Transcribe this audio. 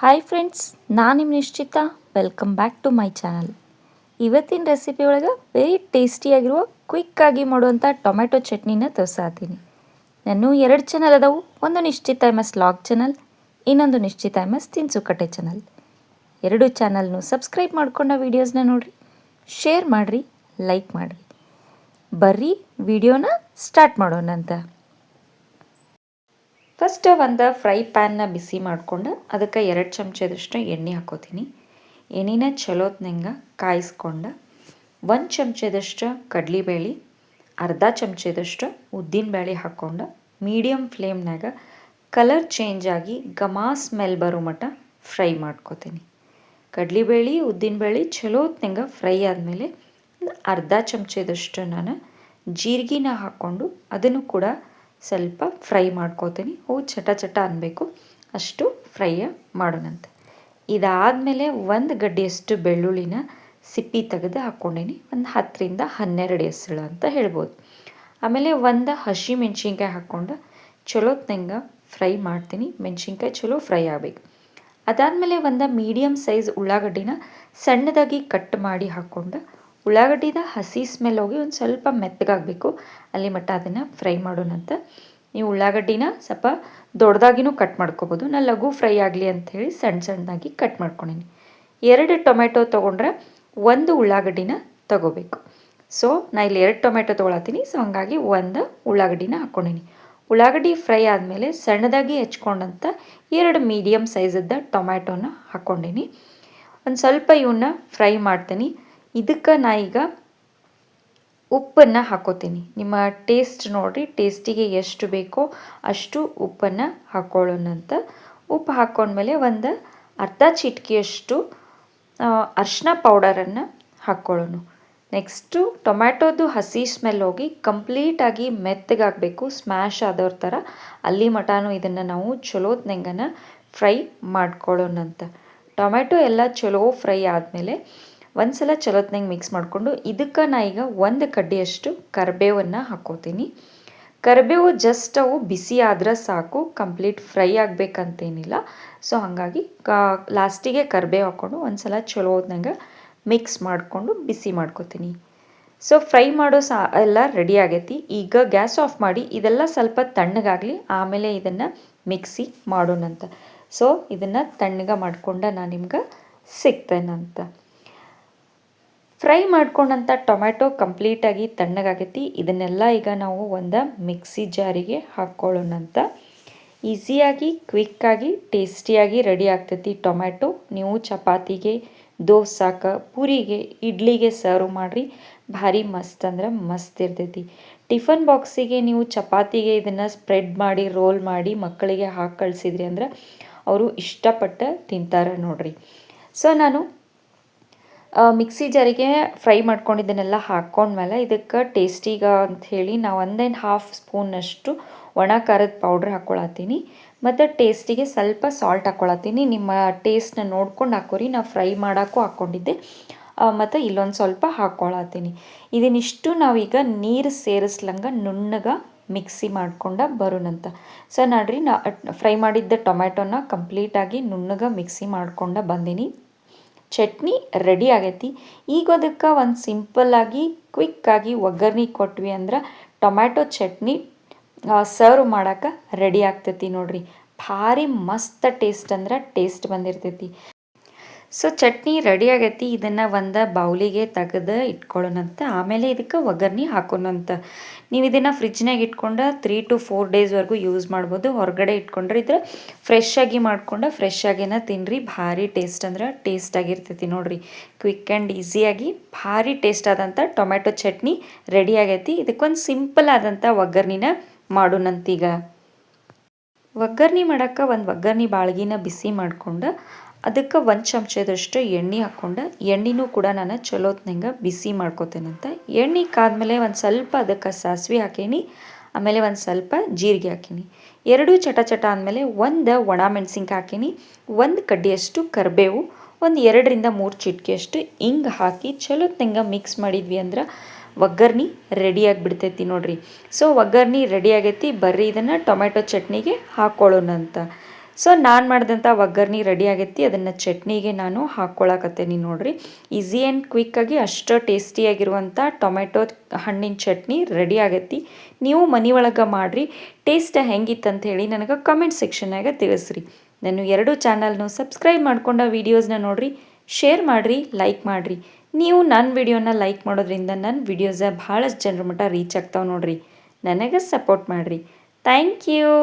Hi friends, ನಾನು ನಿಮ್ಮ Nishchita. Welcome back to my channel. ಇವತ್ತಿನ ರೆಸಿಪಿ ಒಳಗೆ ವೆರಿ ಟೇಸ್ಟಿಯಾಗಿರುವ ಕ್ವಿಕ್ಕಾಗಿ ಮಾಡುವಂಥ ಟೊಮೆಟೊ ಚಟ್ನಿನ ತೋರಿಸಾತೀನಿ. ನಾನು 2 ಚಾನಲ್ ಅದಾವು. ಒಂದು ನಿಶ್ಚಿತ MS ಲಾಗ್ ಚಾನಲ್, ಇನ್ನೊಂದು ನಿಶ್ಚಿತ MS ತಿನ್ಸುಕಟ್ಟೆ ಚಾನಲ್. 2 ಚಾನಲ್ನು ಸಬ್ಸ್ಕ್ರೈಬ್ ಮಾಡ್ಕೊಂಡ ವೀಡಿಯೋಸ್ನ ನೋಡಿರಿ, ಶೇರ್ ಮಾಡಿರಿ, ಲೈಕ್ ಮಾಡಿರಿ. ಬರ್ರಿ ವಿಡಿಯೋನ ಸ್ಟಾರ್ಟ್ ಮಾಡೋಣಂತ. ಫಸ್ಟ್ ಒಂದು ಫ್ರೈ ಪ್ಯಾನ್ನ ಬಿಸಿ ಮಾಡ್ಕೊಂಡು ಅದಕ್ಕೆ 2 ಚಮಚದಷ್ಟು ಎಣ್ಣೆ ಹಾಕೋತೀನಿ. ಎಣ್ಣೆನ ಚಲೋತ್ನಂಗೆ ಕಾಯಿಸ್ಕೊಂಡು 1 ಚಮಚದಷ್ಟು ಕಡಲೆಬೇಳೆ, ಅರ್ಧ ಚಮಚದಷ್ಟು ಉದ್ದಿನಬೇಳೆ ಹಾಕ್ಕೊಂಡು ಮೀಡಿಯಮ್ ಫ್ಲೇಮ್ನಾಗ ಕಲರ್ ಚೇಂಜ್ ಆಗಿ ಘಮ ಸ್ಮೆಲ್ ಬರೋ ಮಟ್ಟ ಫ್ರೈ ಮಾಡ್ಕೋತೀನಿ. ಕಡಲೆಬೇಳೆ ಉದ್ದಿನಬೇಳೆ ಚಲೋತ್ನಂಗೆ ಫ್ರೈ ಆದಮೇಲೆ ಅರ್ಧ ಚಮಚದಷ್ಟು ನಾನು ಜೀರಿಗೆನ ಹಾಕ್ಕೊಂಡು ಅದನ್ನು ಕೂಡ ಸ್ವಲ್ಪ ಫ್ರೈ ಮಾಡ್ಕೋತೀನಿ. ಅವು ಚಟ ಚಟ ಅನ್ನಬೇಕು, ಅಷ್ಟು ಫ್ರೈ ಮಾಡೋಣಂತೆ. ಇದಾದಮೇಲೆ 1 ಗಡ್ಡೆಯಷ್ಟು ಬೆಳ್ಳುಳ್ಳಿನ ಸಿಪ್ಪಿ ತೆಗೆದು ಹಾಕ್ಕೊಂಡೀನಿ. ಒಂದು 10ರಿಂದ 12 ಎಸಳು ಅಂತ ಹೇಳ್ಬೋದು. ಆಮೇಲೆ 1 ಹಸಿ ಮೆಣಸಿನ್ಕಾಯಿ ಹಾಕ್ಕೊಂಡು ಚಲೋತ್ನಂಗೆ ಫ್ರೈ ಮಾಡ್ತೀನಿ. ಮೆಣಸಿನ್ಕಾಯಿ ಚಲೋ ಫ್ರೈ ಆಗಬೇಕು. ಅದಾದಮೇಲೆ 1 ಮೀಡಿಯಮ್ ಸೈಜ್ ಉಳ್ಳಾಗಡ್ಡಿನ ಸಣ್ಣದಾಗಿ ಕಟ್ ಮಾಡಿ ಹಾಕ್ಕೊಂಡು ಉಳ್ಳಾಗಡ್ಡಿದ ಹಸಿ ಸ್ಮೆಲ್ ಹೋಗಿ ಒಂದು ಸ್ವಲ್ಪ ಮೆತ್ತಗಾಗಬೇಕು, ಅಲ್ಲಿ ಮಟ್ಟ ಅದನ್ನು ಫ್ರೈ ಮಾಡೋಣಂತ. ನೀವು ಉಳ್ಳಾಗಡ್ಡಿನ ಸ್ವಲ್ಪ ದೊಡ್ಡದಾಗಿನೂ ಕಟ್ ಮಾಡ್ಕೋಬೋದು. ನಾನು ಲಘು ಫ್ರೈ ಆಗಲಿ ಅಂಥೇಳಿ ಸಣ್ಣದಾಗಿ ಕಟ್ ಮಾಡ್ಕೊಂಡೀನಿ. 2 ಟೊಮೆಟೊ ತೊಗೊಂಡ್ರೆ 1 ಉಳ್ಳಾಗಡ್ಡಿನ ತೊಗೋಬೇಕು. ಸೊ ನಾನು ಇಲ್ಲಿ 2 ಟೊಮೆಟೊ ತೊಗೊಳತ್ತೀನಿ. ಸೊ ಹಾಗಾಗಿ 1 ಉಳ್ಳಾಗಡ್ಡಿನ ಹಾಕ್ಕೊಂಡೀನಿ. ಉಳ್ಳಾಗಡ್ಡಿ ಫ್ರೈ ಆದಮೇಲೆ ಸಣ್ಣದಾಗಿ ಹೆಚ್ಕೊಂಡಂಥ 2 ಮೀಡಿಯಮ್ ಸೈಜದ್ದು ಟೊಮ್ಯಾಟೊನ ಹಾಕ್ಕೊಂಡೀನಿ. ಒಂದು ಸ್ವಲ್ಪ ಇವನ್ನ ಫ್ರೈ ಮಾಡ್ತೀನಿ. ಇದಕ್ಕೆ ನಾ ಈಗ ಉಪ್ಪನ್ನು ಹಾಕೋತೀನಿ. ನಿಮ್ಮ ಟೇಸ್ಟ್ ನೋಡಿರಿ, ಟೇಸ್ಟಿಗೆ ಎಷ್ಟು ಬೇಕೋ ಅಷ್ಟು ಉಪ್ಪನ್ನು ಹಾಕ್ಕೊಳ್ಳೋಣಂತ. ಉಪ್ಪು ಹಾಕ್ಕೊಂಡ್ಮೇಲೆ 1 ಅರ್ಧ ಚಿಟಿಕೆಯಷ್ಟು ಅರಿಶಿನ ಪೌಡರನ್ನು ಹಾಕ್ಕೊಳ್ಳೋಣ. ನೆಕ್ಸ್ಟು ಟೊಮ್ಯಾಟೊದು ಹಸಿ ಸ್ಮೆಲ್ ಹೋಗಿ ಕಂಪ್ಲೀಟಾಗಿ ಮೆತ್ತಗಾಗಬೇಕು, ಸ್ಮ್ಯಾಶ್ ಆದವ್ರ ಥರ. ಅಲ್ಲಿ ಮಟನೂ ಇದನ್ನು ನಾವು ಚಲೋತ್ನಂಗನ ಫ್ರೈ ಮಾಡ್ಕೊಳ್ಳೋಣಂತ. ಟೊಮ್ಯಾಟೊ ಎಲ್ಲ ಚಲೋ ಫ್ರೈ ಆದಮೇಲೆ ಒಂದು ಸಲ ಚಲೋತ್ನಂಗೆ ಮಿಕ್ಸ್ ಮಾಡಿಕೊಂಡು ಇದಕ್ಕೆ ನಾ ಈಗ 1 ಕಡ್ಡಿಯಷ್ಟು ಕರಿಬೇವನ್ನು ಹಾಕ್ಕೋತೀನಿ. ಕರಿಬೇವು ಜಸ್ಟ್ ಅವು ಬಿಸಿ ಆದ್ರೆ ಸಾಕು, ಕಂಪ್ಲೀಟ್ ಫ್ರೈ ಆಗಬೇಕಂತೇನಿಲ್ಲ. ಸೊ ಹಾಗಾಗಿ ಲಾಸ್ಟಿಗೆ ಕರಿಬೇವು ಹಾಕ್ಕೊಂಡು ಒಂದು ಸಲ ಚಲೋತ್ನಂಗೆ ಮಿಕ್ಸ್ ಮಾಡಿಕೊಂಡು ಬಿಸಿ ಮಾಡ್ಕೋತೀನಿ. ಸೊ ಫ್ರೈ ಮಾಡೋ ಎಲ್ಲ ರೆಡಿ ಆಗೈತಿ. ಈಗ ಗ್ಯಾಸ್ ಆಫ್ ಮಾಡಿ ಇದೆಲ್ಲ ಸ್ವಲ್ಪ ತಣ್ಣಗಾಗಲಿ, ಆಮೇಲೆ ಇದನ್ನು ಮಿಕ್ಸಿ ಮಾಡೋಣಂತ. ಸೊ ಇದನ್ನು ತಣ್ಣಗೆ ಮಾಡ್ಕೊಂಡು ನಾನು ನಿಮ್ಗೆ ಸಿಗ್ತೇನಂತ. ಫ್ರೈ ಮಾಡ್ಕೊಂಡಂಥ ಟೊಮ್ಯಾಟೊ ಕಂಪ್ಲೀಟಾಗಿ ತಣ್ಣಗಾಗೈತಿ. ಇದನ್ನೆಲ್ಲ ಈಗ ನಾವು ಒಂದು ಮಿಕ್ಸಿ ಜಾರಿಗೆ ಹಾಕ್ಕೊಳ್ಳೋಣಂತ. ಈಸಿಯಾಗಿ ಕ್ವಿಕ್ಕಾಗಿ ಟೇಸ್ಟಿಯಾಗಿ ರೆಡಿ ಆಗ್ತೈತಿ ಟೊಮ್ಯಾಟೊ. ನೀವು ಚಪಾತಿಗೆ, ದೋಸಾಕ್ಕೆ, ಪೂರಿಗೆ, ಇಡ್ಲಿಗೆ ಸರ್ವ್ ಮಾಡಿರಿ, ಭಾರಿ ಮಸ್ತ್ ಅಂದ್ರೆ ಮಸ್ತ್ ಇರ್ತೈತಿ. ಟಿಫನ್ ಬಾಕ್ಸಿಗೆ ನೀವು ಚಪಾತಿಗೆ ಇದನ್ನು ಸ್ಪ್ರೆಡ್ ಮಾಡಿ ರೋಲ್ ಮಾಡಿ ಮಕ್ಕಳಿಗೆ ಹಾಕಿ ಕಳಿಸಿದ್ರಿ ಅಂದ್ರೆ ಅವರು ಇಷ್ಟಪಟ್ಟು ತಿಂತಾರೆ ನೋಡ್ರಿ. ಸೊ ನಾನು ಮಿಕ್ಸಿ ಜಾರಿಗೆ ಫ್ರೈ ಮಾಡ್ಕೊಂಡಿದ್ದನ್ನೆಲ್ಲ ಹಾಕ್ಕೊಂಡ್ಮೇಲೆ ಇದಕ್ಕೆ ಟೇಸ್ಟಿಗೆ ಅಂಥೇಳಿ ನಾವು 1.5 ಸ್ಪೂನಷ್ಟು ಒಣ ಖಾರದ ಪೌಡ್ರ್ ಹಾಕ್ಕೊಳತ್ತೀನಿ. ಮತ್ತು ಟೇಸ್ಟಿಗೆ ಸ್ವಲ್ಪ ಸಾಲ್ಟ್ ಹಾಕ್ಕೊಳತ್ತೀನಿ. ನಿಮ್ಮ ಟೇಸ್ಟ್ನ ನೋಡ್ಕೊಂಡು ಹಾಕೋರಿ. ನಾವು ಫ್ರೈ ಮಾಡೋಕ್ಕೂ ಹಾಕ್ಕೊಂಡಿದ್ದೆ, ಮತ್ತು ಇಲ್ಲೊಂದು ಸ್ವಲ್ಪ ಹಾಕ್ಕೊಳತ್ತೀನಿ. ಇದನ್ನಿಷ್ಟು ನಾವೀಗ ನೀರು ಸೇರಿಸ್ಲಂಗೆ ನುಣ್ಣಗೆ ಮಿಕ್ಸಿ ಮಾಡ್ಕೊಂಡು ಬರೋಣಂತ. ಸೊ ನೋಡ್ರಿ, ಫ್ರೈ ಮಾಡಿದ್ದ ಟೊಮ್ಯಾಟೊನ ಕಂಪ್ಲೀಟಾಗಿ ನುಣ್ಣಗೆ ಮಿಕ್ಸಿ ಮಾಡ್ಕೊಂಡು ಬಂದೀನಿ. ಚಟ್ನಿ ರೆಡಿ ಆಗೈತಿ. ಈಗ ಅದಕ್ಕೆ ಒಂದು ಸಿಂಪಲ್ಲಾಗಿ ಕ್ವಿಕ್ಕಾಗಿ ಒಗ್ಗರಣೆ ಕೊಟ್ವಿ ಅಂದ್ರೆ ಟೊಮ್ಯಾಟೊ ಚಟ್ನಿ ಸರ್ವ್ ಮಾಡೋಕೆ ರೆಡಿ ಆಗ್ತೈತಿ ನೋಡ್ರಿ. ಭಾರಿ ಮಸ್ತ್ ಟೇಸ್ಟ್ ಅಂದ್ರೆ ಟೇಸ್ಟ್ ಬಂದಿರ್ತೈತಿ. ಸೊ ಚಟ್ನಿ ರೆಡಿ ಆಗೈತಿ. ಇದನ್ನು ಒಂದು ಬೌಲಿಗೆ ತೆಗೆದು ಇಟ್ಕೊಳ್ಳೋಣಂತ. ಆಮೇಲೆ ಇದಕ್ಕೆ ಒಗ್ಗರಣೆ ಹಾಕೋಣಂತ. ನೀವು ಇದನ್ನು ಫ್ರಿಜ್ನಾಗ ಇಟ್ಕೊಂಡು 3 to 4 ಡೇಸ್ವರೆಗೂ ಯೂಸ್ ಮಾಡ್ಬೋದು. ಹೊರಗಡೆ ಇಟ್ಕೊಂಡ್ರೆ ಇದ್ರೆ ಫ್ರೆಶ್ ಆಗಿ ಮಾಡ್ಕೊಂಡು ಫ್ರೆಶ್ ಆಗಿನ ತಿನ್ನಿರಿ. ಭಾರಿ ಟೇಸ್ಟ್ ಅಂದ್ರೆ ಟೇಸ್ಟ್ ಆಗಿರ್ತೈತಿ ನೋಡ್ರಿ. ಕ್ವಿಕ್ ಆ್ಯಂಡ್ ಈಸಿಯಾಗಿ ಭಾರಿ ಟೇಸ್ಟ್ ಆದಂಥ ಟೊಮ್ಯಾಟೊ ಚಟ್ನಿ ರೆಡಿ ಆಗೈತಿ. ಇದಕ್ಕೊಂದು ಸಿಂಪಲ್ ಆದಂಥ ಒಗ್ಗರಣೆನ ಮಾಡೋಣಂತೀಗ. ಒಗ್ಗರಣೆ ಮಾಡೋಕ್ಕೆ ಒಂದು ಒಗ್ಗರಣೆ ಬಾಳ್ಗಿನ ಬಿಸಿ ಮಾಡ್ಕೊಂಡು ಅದಕ್ಕೆ 1 ಚಮಚದಷ್ಟು ಎಣ್ಣೆ ಹಾಕ್ಕೊಂಡು ಎಣ್ಣೆನೂ ಕೂಡ ನಾನು ಚಲೋತ್ನಂಗೆ ಬಿಸಿ ಮಾಡ್ಕೋತೇನಂತ. ಎಣ್ಣೆ ಕಾದ್ಮೇಲೆ ಒಂದು ಸ್ವಲ್ಪ ಅದಕ್ಕೆ ಸಾಸಿವೆ ಹಾಕೀನಿ. ಆಮೇಲೆ ಒಂದು ಸ್ವಲ್ಪ ಜೀರಿಗೆ ಹಾಕೀನಿ. 2 ಚಟ ಚಟ ಆದಮೇಲೆ 1 ಒಣ ಮೆಣಸಿನ್ಕಾಯಿ ಹಾಕೀನಿ. 1 ಕಡ್ಡಿಯಷ್ಟು ಕರಿಬೇವು, ಒಂದು 2ರಿಂದ 3 ಚಿಟಿಕೆಯಷ್ಟು ಹಿಂಗೆ ಹಾಕಿ ಚಲೋತ್ನಂಗೆ ಮಿಕ್ಸ್ ಮಾಡಿದ್ವಿ ಅಂದ್ರೆ ಒಗ್ಗರಣೆ ರೆಡಿಯಾಗಿಬಿಡ್ತೈತಿ ನೋಡ್ರಿ. ಸೊ ಒಗ್ಗರಣೆ ರೆಡಿ ಆಗೈತಿ. ಬರ್ರಿ ಇದನ್ನು ಟೊಮೆಟೊ ಚಟ್ನಿಗೆ ಹಾಕ್ಕೊಳ್ಳೋಣಂತ. ಸೊ ನಾನು ಮಾಡಿದಂಥ ಒಗ್ಗರಣೆ ರೆಡಿ ಆಗೈತಿ. ಅದನ್ನು ಚಟ್ನಿಗೆ ನಾನು ಹಾಕ್ಕೊಳಕತ್ತೇನಿ ನೋಡ್ರಿ. ಈಸಿ ಆ್ಯಂಡ್ ಕ್ವಿಕ್ಕಾಗಿ ಅಷ್ಟು ಟೇಸ್ಟಿಯಾಗಿರುವಂಥ ಟೊಮೆಟೊ ಹಣ್ಣಿನ ಚಟ್ನಿ ರೆಡಿ ಆಗೈತಿ. ನೀವು ಮನೆ ಒಳಗೆ ಮಾಡಿರಿ. ಟೇಸ್ಟ್ ಹೆಂಗಿತ್ತಂತ ಹೇಳಿ ನನಗೆ ಕಮೆಂಟ್ ಸೆಕ್ಷನ್ನಾಗ ತಿಳಿಸ್ರಿ. ನಾನು 2 ಚಾನಲ್ನು ಸಬ್ಸ್ಕ್ರೈಬ್ ಮಾಡ್ಕೊಂಡು ವೀಡಿಯೋಸ್ನ ನೋಡಿರಿ, ಶೇರ್ ಮಾಡಿರಿ, ಲೈಕ್ ಮಾಡಿರಿ. ನೀವು ನನ್ನ ವಿಡಿಯೋನ ಲೈಕ್ ಮಾಡೋದ್ರಿಂದ ನನ್ನ ವಿಡಿಯೋಸ ಭಾಳಷ್ಟು ಜನರ ಮಟ್ಟ ರೀಚ್ ಆಗ್ತಾವೆ ನೋಡಿರಿ. ನನಗೆ ಸಪೋರ್ಟ್ ಮಾಡಿರಿ. Thank you.